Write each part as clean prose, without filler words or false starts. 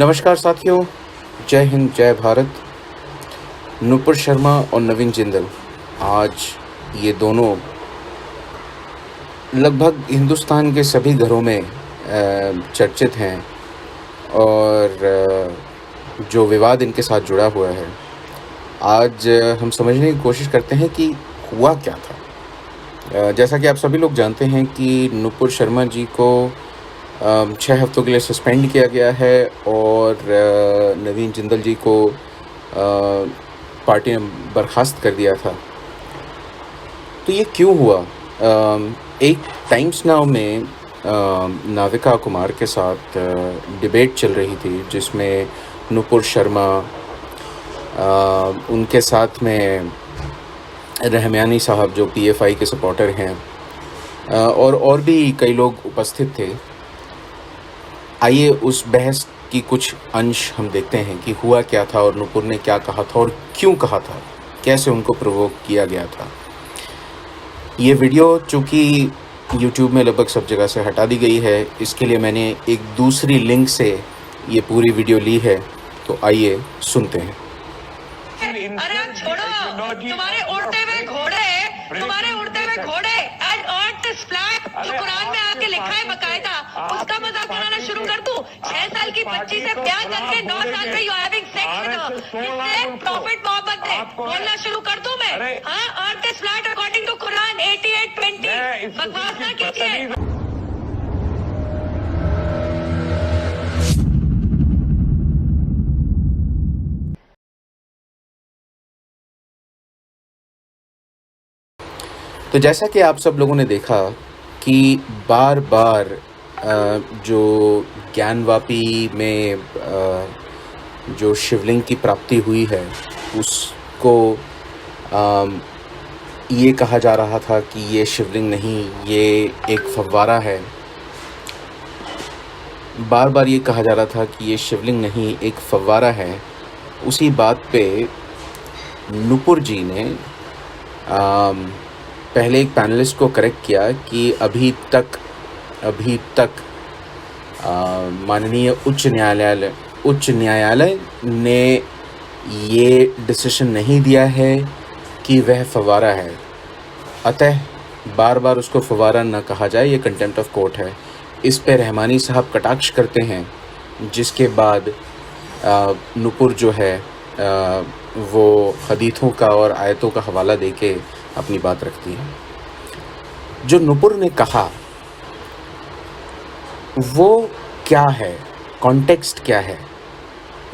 नमस्कार साथियों, जय हिंद, जय भारत। नुपुर शर्मा और नवीन जिंदल आज ये दोनों लगभग हिंदुस्तान के सभी घरों में चर्चित हैं और जो विवाद इनके साथ जुड़ा हुआ है, आज हम समझने की कोशिश करते हैं कि हुआ क्या था। जैसा कि आप सभी लोग जानते हैं कि नुपुर शर्मा जी को 6 हफ्तों के लिए सस्पेंड किया गया है और नवीन जिंदल जी को पार्टी ने बर्खास्त कर दिया था। तो ये क्यों हुआ? एक टाइम्स नाउ में नाविका कुमार के साथ डिबेट चल रही थी जिसमें नुपुर शर्मा, उनके साथ में रहमानी साहब जो पीएफआई के सपोर्टर हैं, और भी कई लोग उपस्थित थे। आइए उस बहस की कुछ अंश हम देखते हैं कि हुआ क्या था और नुपुर ने क्या कहा था और क्यों कहा था, कैसे उनको प्रोवोक किया गया था। ये वीडियो चूँकि यूट्यूब में लगभग सब जगह से हटा दी गई है, इसके लिए मैंने एक दूसरी लिंक से ये पूरी वीडियो ली है, तो आइए सुनते हैं। अरे छोड़ो, तुम्हारे उड़ते हुए घोड़े एंड अर्थ दिस फ्लैग जो कुरान में आके लिखा है बकायदा, उसका मजाक बनाना शुरू कर दूं? 6 साल की बच्ची से प्यार करके 9 साल में you are having sex with prophet Muhammad ने बोलना शुरू कर दूं मैं? हाँ, अर्थ this flag according to Quran 88:20। बकवास ना कीजिए। तो जैसा कि आप सब लोगों ने देखा कि बार बार जो ज्ञानवापी में जो शिवलिंग की प्राप्ति हुई है उसको ये कहा जा रहा था कि ये शिवलिंग नहीं, ये एक फव्वारा है। बार बार ये कहा जा रहा था कि ये शिवलिंग नहीं, एक फव्वारा है। उसी बात पे नुपुर जी ने पहले एक पैनलिस्ट को करेक्ट किया कि अभी तक माननीय उच्च न्यायालय ने ये डिसीजन नहीं दिया है कि वह फव्वारा है, अतः बार बार उसको फव्वारा न कहा जाए, ये कंटेम्प्ट ऑफ कोर्ट है। इस पे रहमानी साहब कटाक्ष करते हैं, जिसके बाद नुपुर जो है वो हदीथों का और आयतों का हवाला देके अपनी बात रखती है। जो नुपुर ने कहा वो क्या है, कॉन्टेक्स्ट क्या है,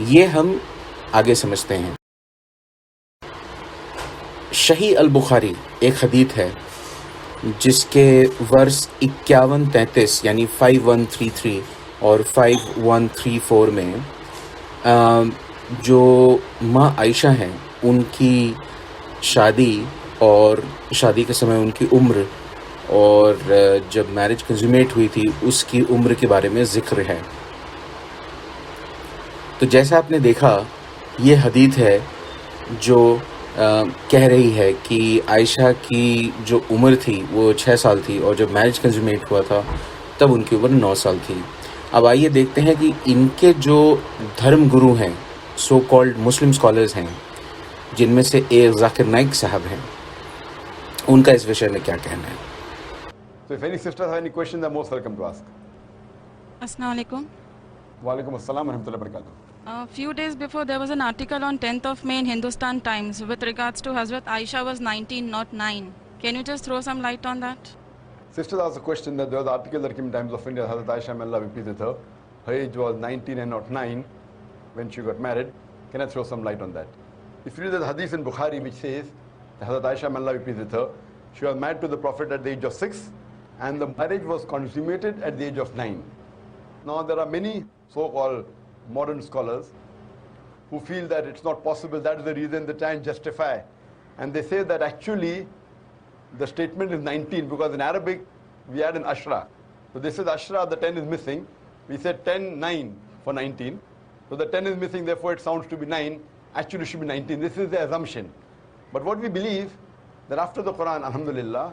ये हम आगे समझते हैं। सही अल बुखारी एक हदीथ है जिसके वर्स 51-33 यानी 5133 और 5134 में जो माँ आयशा हैं उनकी शादी और शादी के समय उनकी उम्र और जब मैरिज कंज्यूमेट हुई थी उसकी उम्र के बारे में ज़िक्र है। तो जैसा आपने देखा, ये हदीथ है जो कह रही है कि आयशा की जो उम्र थी वो 6 साल थी और जब मैरिज कंज्यूमेट हुआ था तब उनकी उम्र 9 साल थी। अब आइए देखते हैं कि इनके जो धर्म गुरु हैं, सो कॉल्ड मुस्लिम स्कॉलर्स हैं, जिनमें से ए जाकिर नाइक साहब हैं, उनका इस विषय में क्या कहना है। So if any sisters have any questions, they're most welcome to ask. Assalamu alaikum. Walaikum assalam wa rahmatullahi wa barakatuh. A few days before, there was an article on 10th of May in Hindustan Times with regards to Hazrat Aisha was 19, not 9. Can you just throw some light on that? Sisters asked a question that there was an article that came in Times of India, Hazrat Aisha, may Allah be pleased with her. Her age was 19 and not 9 when she got married. Can I throw some light on that? If you read the hadith in Bukhari which says that Hazrat Aisha, may Allah be pleased with her, she was married to the Prophet at the age of 6 and the marriage was consummated at the age of 9. Now there are many so-called modern scholars who feel that it's not possible, that is the reason they try and justify. And they say that actually the statement is 19 because in Arabic we add an ashra. So this is ashra, the 10 is missing. We said 10, 9 for 19. So the 10 is missing, therefore it sounds to be 9. Actually it should be 19. This is the assumption. But what we believe that after the Quran, alhamdulillah,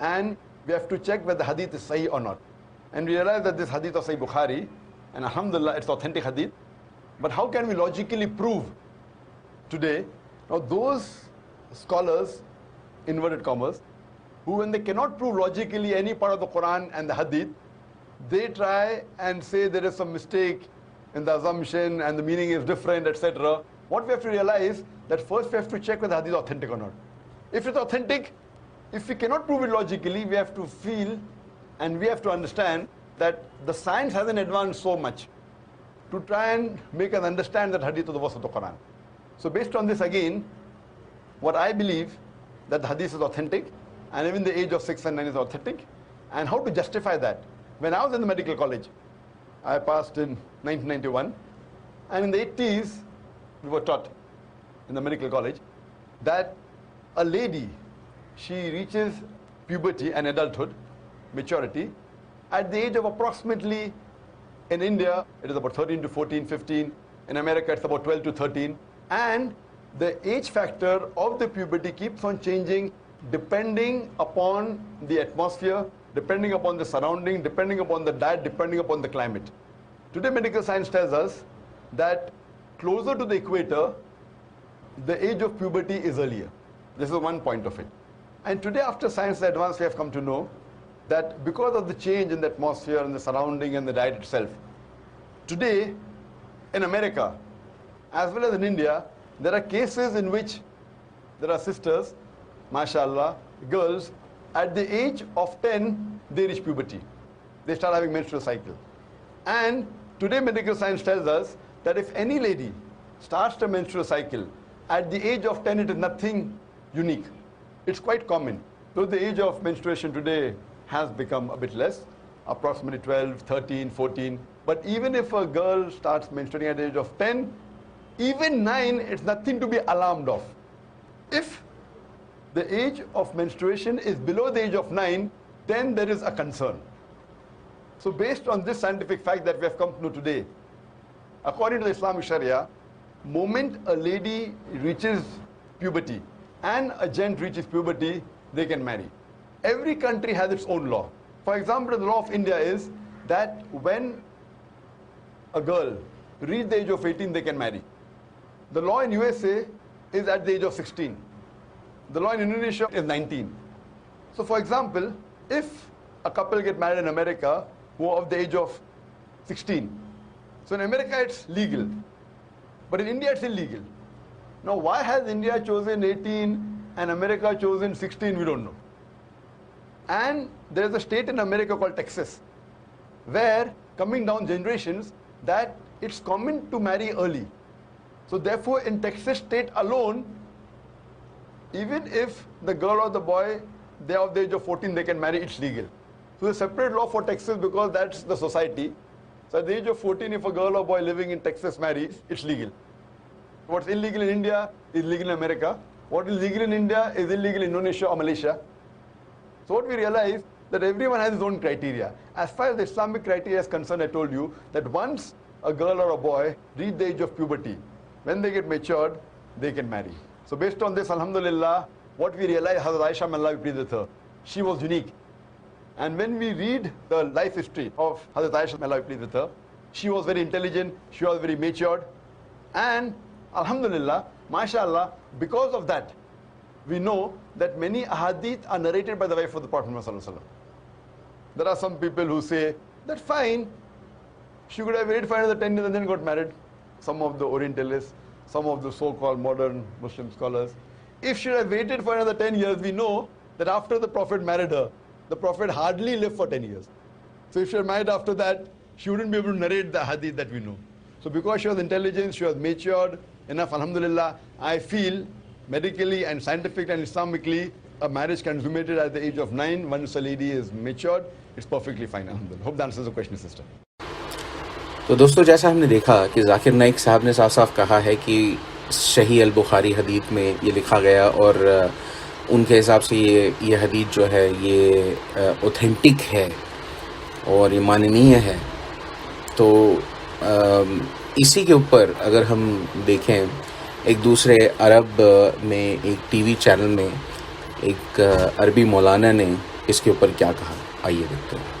And we have to check whether the hadith is sahih or not. And we realize that this hadith of Sahih Bukhari and alhamdulillah it's authentic hadith. But how can we logically prove today? Now those scholars, inverted commas, who when they cannot prove logically any part of the Quran and the hadith, they try and say there is some mistake in the assumption and the meaning is different, etc. What we have to realize that first we have to check whether the hadith is authentic or not. If it's authentic, if we cannot prove it logically, we have to feel and we have to understand that the science hasn't advanced so much to try and make us understand that hadith of the verse of the Quran. So based on this again, what I believe that the hadith is authentic, and even the age of 6 and 9 is authentic, and how to justify that. When I was in the medical college, I passed in 1991, and in the 80s, we were taught in the medical college that a lady, she reaches puberty and adulthood, maturity, at the age of approximately, in India, it is about 13 to 14, 15. In America, it's about 12 to 13. And the age factor of the puberty keeps on changing depending upon the atmosphere, depending upon the surrounding, depending upon the diet, depending upon the climate. Today, medical science tells us that closer to the equator, the age of puberty is earlier. This is one point of it. And today, after science advance, we have come to know that because of the change in the atmosphere and the surrounding and the diet itself, today in America, as well as in India, there are cases in which there are sisters, mashallah, girls, at the age of 10, they reach puberty. They start having menstrual cycle. And today medical science tells us that if any lady starts the menstrual cycle, at the age of 10, it is nothing unique. It's quite common. Though the age of menstruation today has become a bit less, approximately 12, 13, 14. But even if a girl starts menstruating at the age of 10, even 9, it's nothing to be alarmed of. If the age of menstruation is below the age of 9, then there is a concern. So based on this scientific fact that we have come to know today, according to the Islamic Sharia, moment a lady reaches puberty and a gent reaches puberty, they can marry. Every country has its own law. For example, the law of India is that when a girl reaches the age of 18, they can marry. The law in USA is at the age of 16. The law in Indonesia is 19. So for example, if a couple get married in America who are of the age of 16, so in America it's legal, but in India it's illegal. Now why has India chosen 18 and America chosen 16, we don't know. And there is a state in America called Texas, where coming down generations that it's common to marry early. So therefore in Texas state alone, even if the girl or the boy, they are of the age of 14, they can marry, it's legal. So there's a separate law for Texas because that's the society. So at the age of 14, if a girl or boy living in Texas marries, it's legal. What's illegal in India is legal in America. What is legal in India is illegal in Indonesia or Malaysia. So what we realize that everyone has his own criteria. As far as the Islamic criteria is concerned, I told you that once a girl or a boy reach the age of puberty, when they get matured, they can marry. So based on this, alhamdulillah, what we realize, Hazrat Aisha, may Allah be pleased with her, she was unique. And when we read the life history of Hazrat Aisha, may Allah be pleased with her, she was very intelligent, she was very matured, and alhamdulillah, mashallah, because of that, we know that many ahadith are narrated by the wife of the Prophet Muhammad. There are some people who say that fine, she could have waited for another 10 years and then got married. Some of the Orientalists, some of the so-called modern Muslim scholars. If she had waited for another 10 years, we know that after the Prophet married her, the Prophet hardly lived for 10 years. So if she had married after that, she wouldn't be able to narrate the hadith that we know. So because she was intelligent, she was matured enough, alhamdulillah, I feel medically and scientifically and Islamically, a marriage consummated at the age of 9, once a lady is matured, it's perfectly fine, alhamdulillah. Hope that answers the question, sister. तो दोस्तों, जैसा हमने देखा कि जाकिर नाइक साहब ने साफ साफ कहा है कि सही अल बुखारी हदीथ में ये लिखा गया और उनके हिसाब से ये हदीथ जो है ये ऑथेंटिक है और ये माननीय है। तो इसी के ऊपर अगर हम देखें, एक दूसरे अरब में एक टीवी चैनल में एक अरबी मौलाना ने इसके ऊपर क्या कहा, आइए देखते हैं।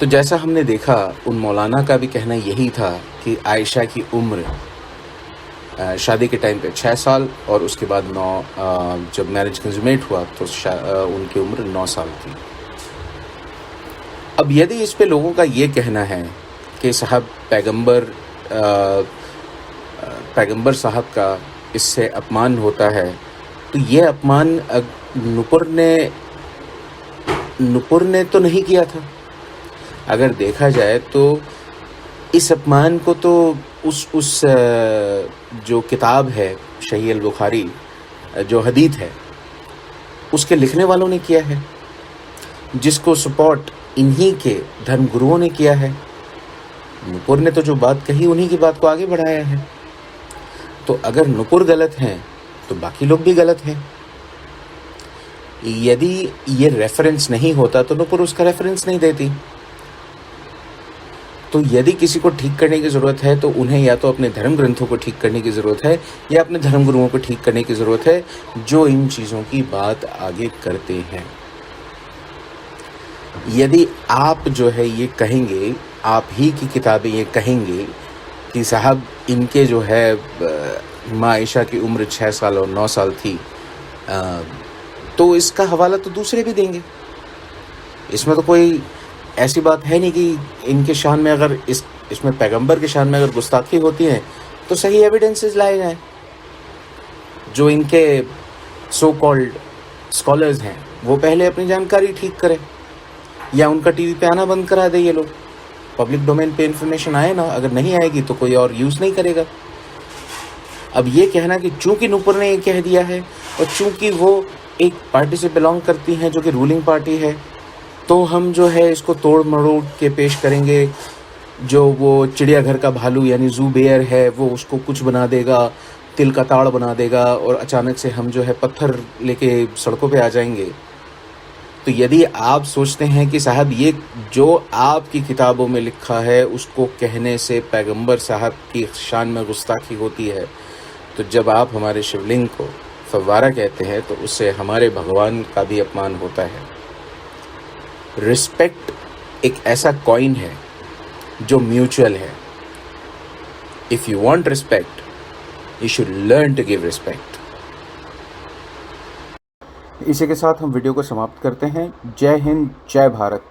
तो जैसा हमने देखा उन मौलाना का भी कहना यही था कि आयशा की उम्र शादी के टाइम पे 6 साल और उसके बाद 9 जब मैरिज कंज्यूमेट हुआ तो उनकी उम्र 9 साल थी। अब यदि इस पे लोगों का ये कहना है कि साहब पैगंबर साहब का इससे अपमान होता है, तो ये अपमान नुपुर ने तो नहीं किया था। अगर देखा जाए तो इस अपमान को तो उस जो किताब है सही अल बुखारी जो हदीथ है उसके लिखने वालों ने किया है, जिसको सपोर्ट इन्हीं के धर्मगुरुओं ने किया है। नुपुर ने तो जो बात कही उन्हीं की बात को आगे बढ़ाया है। तो अगर नुपुर गलत हैं तो बाकी लोग भी गलत हैं। यदि ये रेफरेंस नहीं होता तो नुपुर उसका रेफरेंस नहीं देती। तो यदि किसी को ठीक करने की ज़रूरत है तो उन्हें या तो अपने धर्म ग्रंथों को ठीक करने की ज़रूरत है या अपने धर्मगुरुओं को ठीक करने की ज़रूरत है जो इन चीज़ों की बात आगे करते हैं। यदि आप जो है ये कहेंगे, आप ही की किताबें ये कहेंगे कि साहब इनके जो है माँ आयशा की उम्र 6 साल और 9 साल थी, तो इसका हवाला तो दूसरे भी देंगे। इसमें तो कोई ऐसी बात है नहीं कि इनके शान में अगर इसमें पैगंबर के शान में अगर गुस्ताखी होती है तो सही एविडेंसेस लाए जाएं। जो इनके सो कॉल्ड स्कॉलर्स हैं वो पहले अपनी जानकारी ठीक करें या उनका टीवी पे आना बंद करा दे। ये लोग पब्लिक डोमेन पे इंफॉर्मेशन आए ना, अगर नहीं आएगी तो कोई और यूज़ नहीं करेगा। अब ये कहना कि चूंकि नुपुर ने ये कह दिया है और चूंकि वो एक पार्टी से बिलोंग करती हैं जो कि रूलिंग पार्टी है, तो हम जो है इसको तोड़ मरोड़ के पेश करेंगे। जो वो चिड़ियाघर का भालू यानी जू बेयर है वो उसको कुछ बना देगा, तिल का ताड़ बना देगा और अचानक से हम जो है पत्थर लेके सड़कों पे आ जाएंगे। तो यदि आप सोचते हैं कि साहब ये जो आपकी किताबों में लिखा है उसको कहने से पैगंबर साहब की शान में गुस्ताखी होती है, तो जब आप हमारे शिवलिंग को फव्वारा कहते हैं तो उससे हमारे भगवान का भी अपमान होता है। रिस्पेक्ट एक ऐसा कॉइन है जो म्यूचुअल है। If you want respect you should learn to give respect. इसी के साथ हम वीडियो को समाप्त करते हैं। जय हिंद, जय भारत।